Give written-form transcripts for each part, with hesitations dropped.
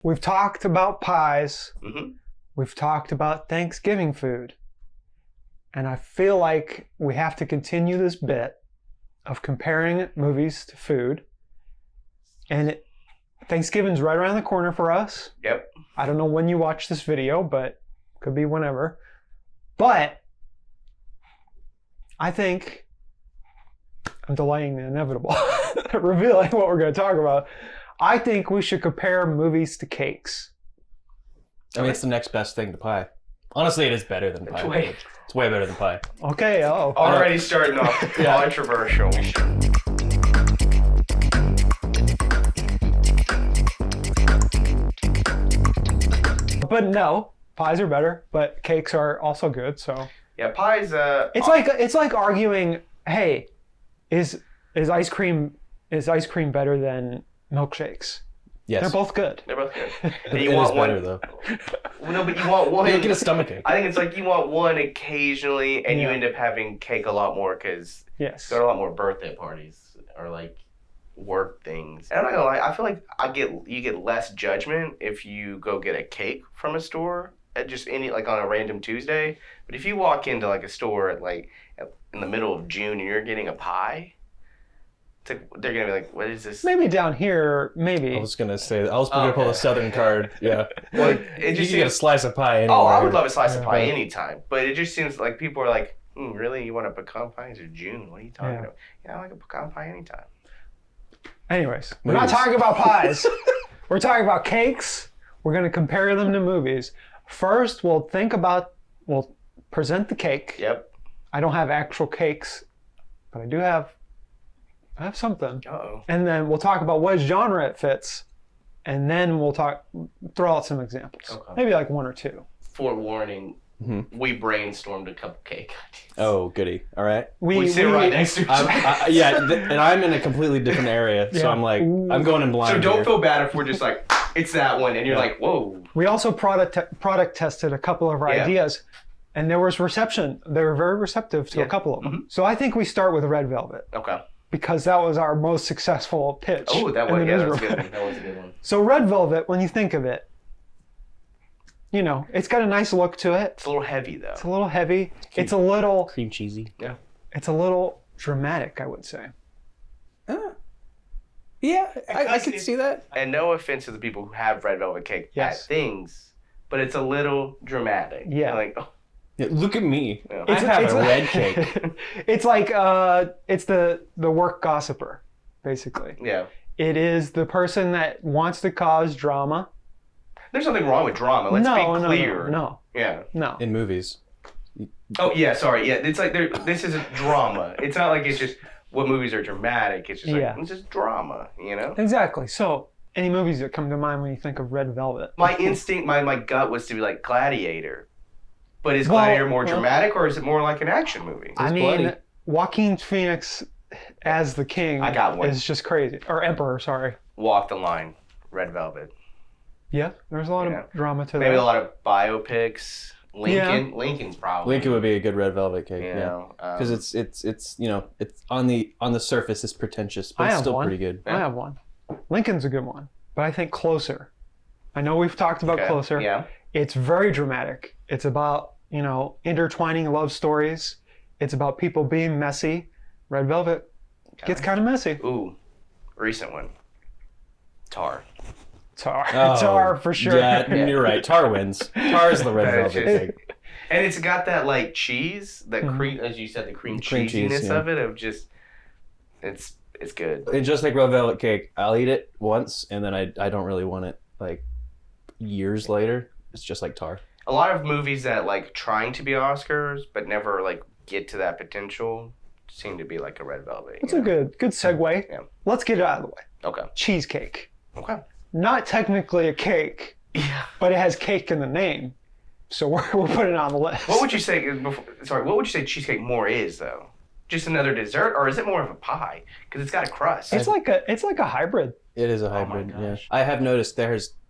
We've talked about pies. Mm-hmm. We've talked about Thanksgiving food. And I feel like we have to continue this bit of comparing movies to food. And Thanksgiving's right around the corner for us. Yep. I don't know when you watch this video, but could be whenever. But I think I'm delaying the inevitable, revealing what we're going to talk about. I think we should compare movies to cakes. I mean, it's the next best thing to pie. Honestly, it is better than pie. It's way better than pie. Okay, Already starting off controversial. But no, pies are better, but cakes are also good, so. Yeah, pies, It's like arguing, hey, is ice cream better than milkshakes? Yes. They're both good. They're both good. And It you is want one. better, though. Well, no, but you want one. You get a stomachache. I think it's like you want one occasionally, and you Yeah. end up having cake a lot more because Yes. go to a lot more birthday parties or like work things. And I'm not gonna lie, I feel like you get less judgment if you go get a cake from a store at just any like on a random Tuesday. But if you walk into like a store at in the middle of June and you're getting a pie, it's like, they're gonna be like, "What is this?" Maybe down here, maybe. I was going to say, I was going to pull a Southern card. Yeah. Well, You can get a slice of pie anywhere. Oh, I would love a slice of pie Yeah. anytime. But it just seems like people are like, really? You want a pecan pie? It's June. What are you talking about? Yeah, I like a pecan pie anytime. Anyways, we're not Movies. talking about pies. We're talking about cakes. We're going to compare them to movies. First, we'll present the cake. Yep. I don't have actual cakes, but I have something. Uh-oh. And then we'll talk about what genre it fits. And then we'll throw out some examples. Okay. Maybe like one or two. Forewarning, we brainstormed a cupcake. Oh, goody. All right. We sit right next to each other. And I'm in a completely different area, so Yeah. I'm like, I'm going in blind. So don't here. feel bad if we're just like, it's that one, and you're like, whoa. We also product tested a couple of our Yeah. ideas, and there was reception. They were very receptive to a couple of them. So I think we start with Red Velvet Okay. because that was our most successful pitch. Oh, that in was the a newsroom. good one. That was a good one. So Red Velvet, when you think of it, you know, it's got a nice look to it. It's a little heavy though. It's a little heavy. It's a little Cream cheesy. Yeah. It's a little dramatic, I would say. Yeah, I can see that. And no offense to the people who have red velvet cake Yes. at things, but it's a little dramatic. Yeah. Like, oh, Yeah, look at me. Yeah. I have it's a a- red cake. It's like it's the work gossiper, basically. yeah. It is the person that wants to cause drama. There's nothing wrong with drama. Let's be clear. No. Yeah. In movies. Oh yeah, sorry. Yeah, it's like this isn't drama. It's not like it's just what movies are dramatic. It's just like Yeah. it's just drama, you know? Exactly. So, any movies that come to mind when you think of Red Velvet? My instinct, my gut was to be like Gladiator. But is Well, Gladiator more dramatic or is it more like an action movie? I mean, bloody. Joaquin Phoenix as the king I got one. is just crazy. Or Emperor, sorry. Walk the Line, Red Velvet. Yeah, there's a lot Yeah. of drama to Maybe that. a lot of biopics. Lincoln. Lincoln's probably. Lincoln would be a good red velvet cake. You Yeah. know, Because it's you know, it's on the surface it's pretentious, but I it's have still one. pretty good. I have one. Lincoln's a good one, but I think Closer. I know we've talked about Okay, Closer. yeah. It's very dramatic. It's about, you know, intertwining love stories. It's about people being messy. Red Velvet gets kind of messy. Ooh, recent one. Tar. Tar for sure. Yeah, you're right. Tar wins. Tar is the red That's velvet just- cake. And it's got that like cheese, that cream, as you said, the cream Cream cheese, cheesiness yeah. of it. Of just, it's good. And just like red velvet cake, I'll eat it once and then I don't really want it like years later. It's just like tar. A lot of movies that like trying to be Oscars but never like get to that potential seem to be like a Red Velvet. It's you a know? good segue. Yeah. Let's get it out of the way. Okay. Cheesecake. Okay. Not technically a cake, Yeah. but it has cake in the name. So we're putting it on the list. What would you say? What would you say cheesecake more is though? Just another dessert, or is it more of a pie? Because it's got a crust. It's like a hybrid. It is a my hybrid, yeah. gosh. I have noticed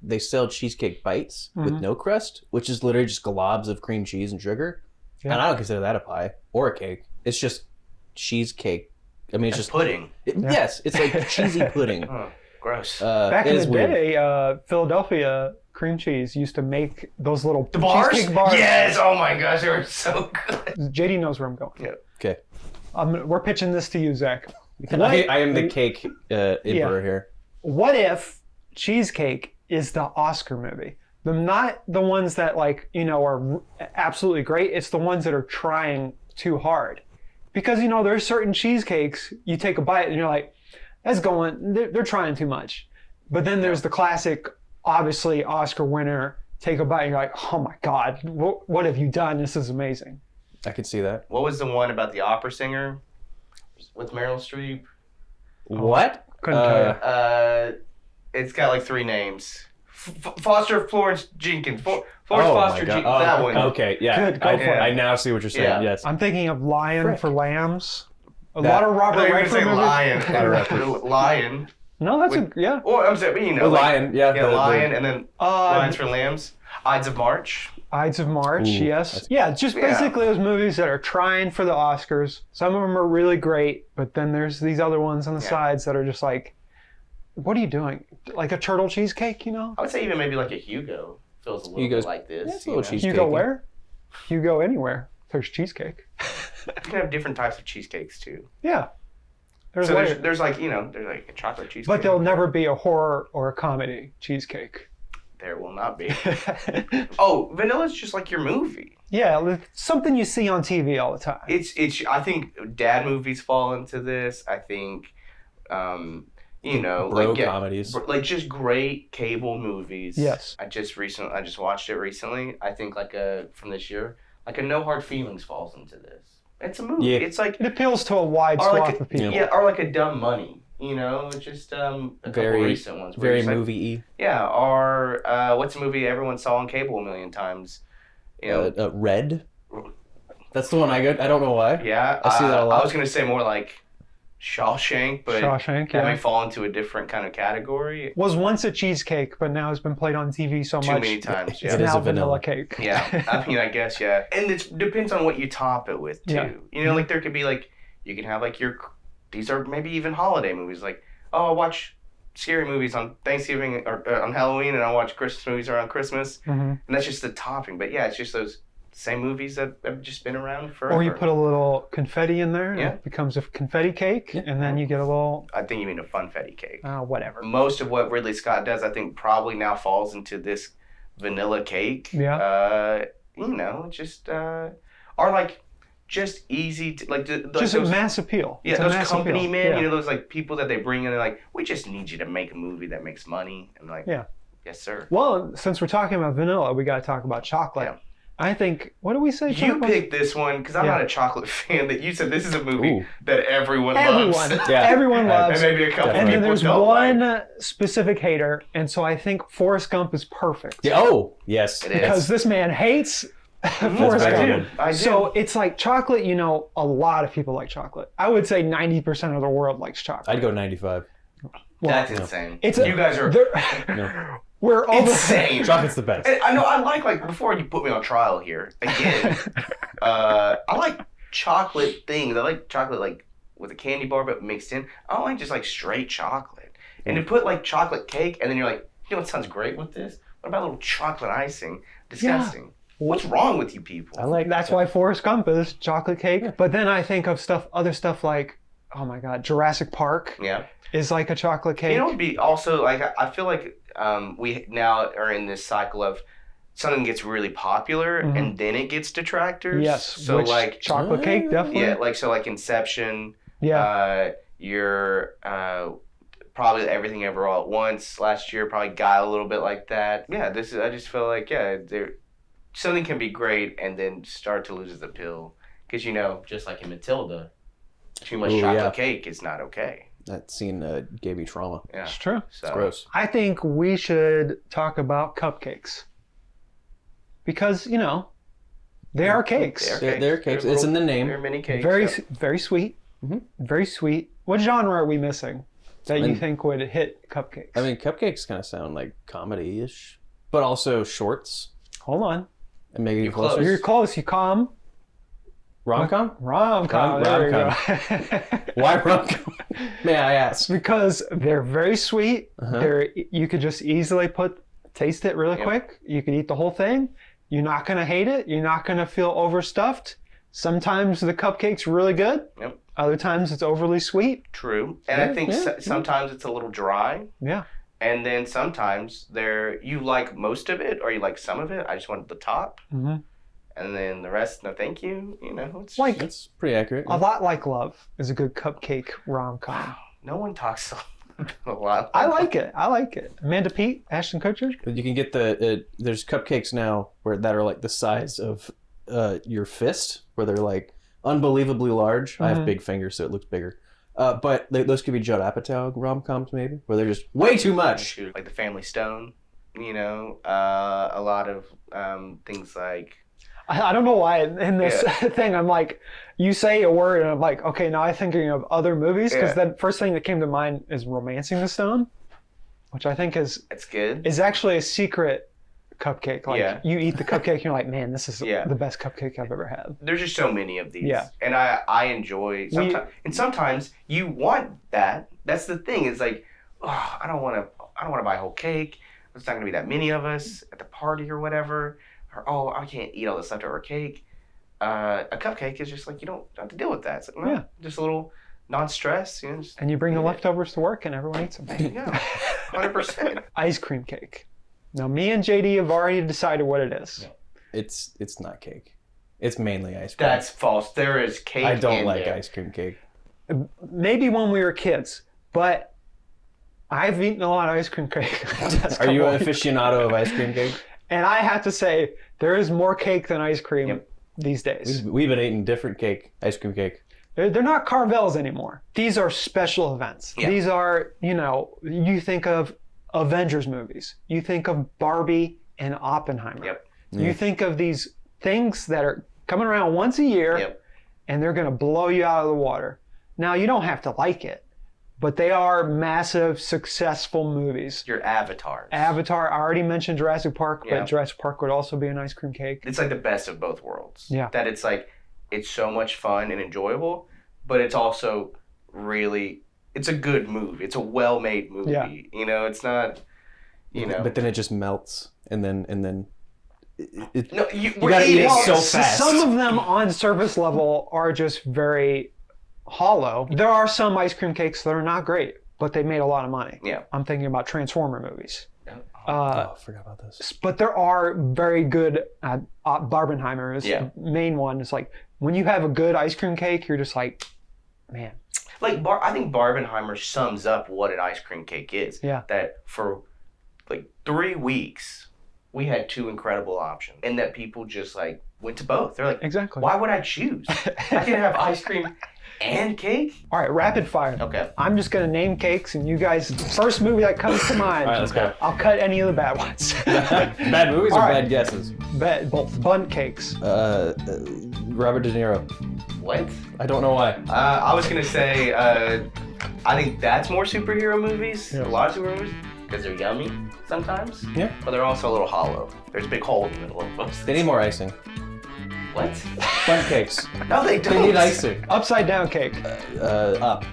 they sell cheesecake bites with no crust, which is literally just globs of cream cheese and sugar. Yeah. And I don't consider that a pie or a cake. It's just cheesecake. I mean, it's just pudding. Yes, it's like cheesy pudding. Oh, gross. Back it in is the weird. day, Philadelphia cream cheese used to make those little The bars? cheesecake bars. Yes. Oh my gosh, they were so good. JD knows where I'm going. Yeah. Okay. We're pitching this to you, Zach. I am the cake emperor here. What if Cheesecake is the Oscar movie? Not the ones that are absolutely great. It's the ones that are trying too hard. Because there's certain cheesecakes you take a bite and you're like, they're trying too much. But then there's the classic, obviously Oscar winner, take a bite and you're like, oh my God, what have you done? This is amazing. I could see that. What was the one about the opera singer with Meryl Streep? What? Couldn't tell you. It's got like 3 names. Foster Florence Jenkins. Florence Oh Foster my God. Jenkins. That one. Okay, yeah. Good, go for it. I now see what you're saying. Yeah. Yes. I'm thinking of Lion Frick. for Lambs. A That- lot of I thought Robert you were Redford gonna say movies. lion. Lion. No, that's yeah. Or I'm saying, The Lion, yeah. Yeah, the- Lion, and then Uh, Lions for Lambs. Ides of March. Ides of March, Ooh, yes. that's- Yeah, just basically those movies that are trying for the Oscars. Some of them are really great, but then there's these other ones on the sides that are just like, what are you doing? Like a turtle cheesecake, I would say even maybe like a Hugo feels a little Hugo's- bit like this. it's a little know? cheese- You go Cheesecake. where? You go anywhere. There's cheesecake. You can have different types of cheesecakes too. Yeah. There's So layers. there's like there's like a chocolate cheesecake. But there'll never be a horror or a comedy cheesecake. There will not be. Oh, vanilla's just like your movie. Yeah, it's something you see on TV all the time. It's. I think dad movies fall into this. I think, Bro like comedies. like just great cable movies. Yes. I just watched it recently. I think from this year, like a No Hard Feelings falls into this. It's a movie. Yeah. It's like It appeals to a wide or swath like of people. yeah, or like a Dumb Money. Just a couple Very- recent ones. where Very it's like, movie-y. yeah, or what's a movie everyone saw on cable a million times? Red? That's the one I got. I don't know why. Yeah, I see that a lot. I was gonna say more like Shawshank, but Shawshank, that yeah. may fall into a different kind of category. Was once a cheesecake, but now has been played on TV so Too much. many times. It's Yeah. It is now a vanilla. cake. Yeah, I mean, I guess yeah, and it depends on what you top it with too. Yeah. Like there could be like you can have like these are maybe even holiday movies. Like I watch scary movies on Thanksgiving or on Halloween, and I watch Christmas movies around Christmas, hmm and that's just the topping. But yeah, it's just those same movies that have just been around forever. Or you put a little confetti in there, and Yeah. it becomes a confetti cake, and then you get a little, I think you mean a funfetti cake. whatever. Most of what Ridley Scott does, I think, probably now falls into this vanilla cake. Yeah. Just or like just easy to like Just a those, mass appeal. yeah, It's a those mass company appeal. men. Yeah. Those like people that they bring in. They're like, we just need you to make a movie that makes money. And like, Yeah. yes, sir. Well, since we're talking about vanilla, we got to talk about chocolate. Yeah. I think, what do we say? You chocolate? picked this one because I'm Yeah. not a chocolate fan. That you said this is a movie Ooh. that everyone Everyone. loves. Yeah. Everyone And loves. And maybe a couple And then people there's don't one like. specific hater, and so I think Forrest Gump is perfect. Yeah. Oh, yes. It is. Because this man hates Forrest very Gump. good. I do. So it's like chocolate, a lot of people like chocolate. I would say 90% of the world likes chocolate. I'd go 95. That's insane. It's You guys are No. we're all insane. Chocolate's the best. And I know I like before you put me on trial here again. I like chocolate things. I like chocolate like with a candy bar but mixed in. I don't like just like straight chocolate. And to put like chocolate cake and then you're like, what sounds great with this? What about a little chocolate icing? Disgusting. What's wrong with you people? I like That's why Forrest Gump is chocolate cake. But then I think of other stuff like, oh my God, Jurassic Park Yeah. is like a chocolate cake. You know, it'd be also like I feel like we now are in this cycle of something gets really popular and then it gets detractors. Yes. So which like chocolate cake, definitely. yeah, like so like Inception. Yeah. Your probably Everything Ever All at Once last year probably got a little bit like that. Yeah, I just feel like something can be great and then start to lose its appeal because just like in Matilda, too much Ooh, chocolate yeah. cake is not okay. That scene gave me trauma. Yeah, It's true. so It's gross. I think we should talk about cupcakes. Because, they are cakes. They're cakes. They're It's in the name. They're mini cakes. Very, yeah. very sweet. Mhm. Very sweet. What genre are we missing that you mean- think would hit cupcakes? I mean, cupcakes kind of sound like comedy-ish, but also shorts. Hold on. And maybe You're closer. close. You're close. You calm. Rom-com? Rom-com. There we go. Why rom-com? May I ask? Because they're very sweet. You could just easily taste it really quick. You could eat the whole thing. You're not going to hate it. You're not going to feel overstuffed. Sometimes the cupcake's really good. Yep. Other times it's overly sweet. True. And I think sometimes it's a little dry. Yeah. And then sometimes you like most of it or you like some of it. I just wanted the top. Mm-hmm. And then the rest, no thank you. You know, it's pretty accurate. A Lot Like Love is a good cupcake rom-com. Wow. No one talks a lot. I like it. Amanda Peet, Ashton Kutcher. But you can get there's cupcakes now that are like the size of your fist, where they're like unbelievably large. I have big fingers, so it looks bigger. But those could be Judd Apatow rom-coms maybe, where they're just way too much. Like the Family Stone, you know, a lot of things like... I don't know why in this thing I'm like, you say a word and I'm like, okay, now I'm thinking of other movies because the first thing that came to mind is Romancing the Stone, which I think is good. Is actually a secret cupcake. Like you eat the cupcake and you're like, man, this is the best cupcake I've ever had. There's just so many of these. Yeah. And I enjoy sometimes you want that. That's the thing. It's like, I don't want to buy a whole cake. There's not going to be that many of us at the party or whatever. Or, I can't eat all this leftover cake. A cupcake is just like, you don't have to deal with that. It's like, just a little non-stress. You know, and you bring the leftovers to work and everyone eats them. Yeah, 100%. Ice cream cake. Now, me and JD have already decided what it is. No, it's not cake. It's mainly ice cream. That's false. There is cake. I don't like ice cream cake. Maybe when we were kids, but I've eaten a lot of ice cream cake. Are you an aficionado of ice cream cake? And I have to say, there is more cake than ice cream these days. We've been eating different ice cream cake. They're not Carvels anymore. These are special events. Yeah. These are, you think of Avengers movies. You think of Barbie and Oppenheimer. Yep. You think of these things that are coming around once a year, and they're going to blow you out of the water. Now, you don't have to like it, but they are massive, successful movies. Your avatars. Avatar, I already mentioned Jurassic Park, but Jurassic Park would also be an ice cream cake. It's like the best of both worlds. Yeah. That it's like, it's so much fun and enjoyable, but it's also really, it's a good movie. It's a well-made movie. Yeah. It's not, But then it just melts, and then you gotta eat it so fast. Some of them on surface level are just very hollow. There are some ice cream cakes that are not great, but they made a lot of money. Yeah. I'm thinking about Transformer movies. I forgot about this. But there are very good, Barbenheimer is the main one. It's like, when you have a good ice cream cake, you're just like, man. Like, I think Barbenheimer sums up what an ice cream cake is. Yeah. That for like 3 weeks, we had 2 incredible options. And that people just like went to both. They're like, exactly. Why would I choose? I can have ice cream and cake? All right, rapid fire. Okay. I'm just going to name cakes, and you guys, first movie that comes to mind. All right, let's go. I'll cut any of the bad ones. Bad movies or bad guesses? Both. Bundt cakes. Robert De Niro. What? I don't know why. I was going to say, I think that's more superhero movies. Yeah. A lot of superhero movies. Because they're yummy sometimes. Yeah. But they're also a little hollow. There's a big hole in the middle of most. They need more icing. What? Bundt cakes. No, they don't. They need icing. Upside down cake. Up.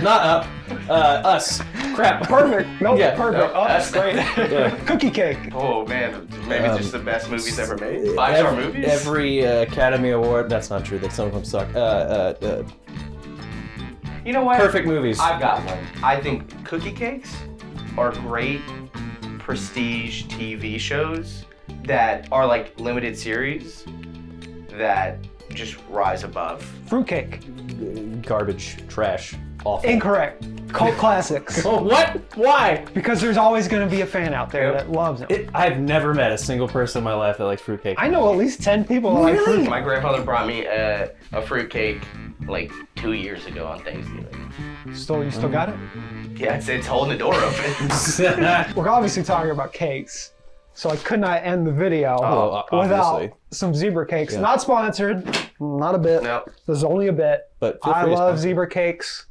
Not up. Us. Crap. Perfect. Nope, Yeah. perfect. No, Oh, that's great. Yeah. Cookie cake. Oh, man. Maybe it's just the best movies ever made. 5-star movies? Every Academy Award. That's not true. That some of them suck. You know what? Perfect movies. I've got one. I think cookie cakes are great prestige TV shows that are like limited series that just rise above. Fruitcake. Garbage. Trash. Awful. Incorrect. Cult classics. Oh, what? Why? Because there's always going to be a fan out there that loves them. I've never met a single person in my life that likes fruitcake. I know at least 10 people that like fruitcake. My grandfather brought me a fruitcake like 2 years ago on Thanksgiving. You still got it? Yeah, it's holding the door open. We're obviously talking about cakes, so I could not end the video without obviously. some zebra cakes. Yeah. Not sponsored, not a bit. No. There's only a bit. But feel I free to love sponsor. zebra cakes.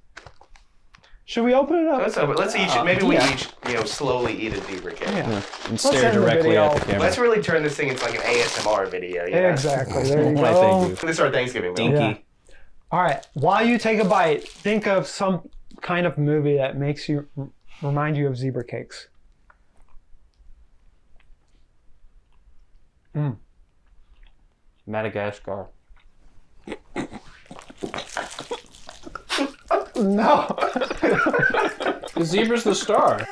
Should we open it up? Let's each. Maybe we each, slowly eat a zebra cake. Yeah. And stare end the directly video. at the camera. Let's really turn this thing into like an ASMR video. You know? Exactly. There you Why, go. thank you. This is our Thanksgiving meal. Dinky. Yeah. All right. While you take a bite, think of some kind of movie that makes you remind you of zebra cakes. Madagascar. No. The zebra's the star.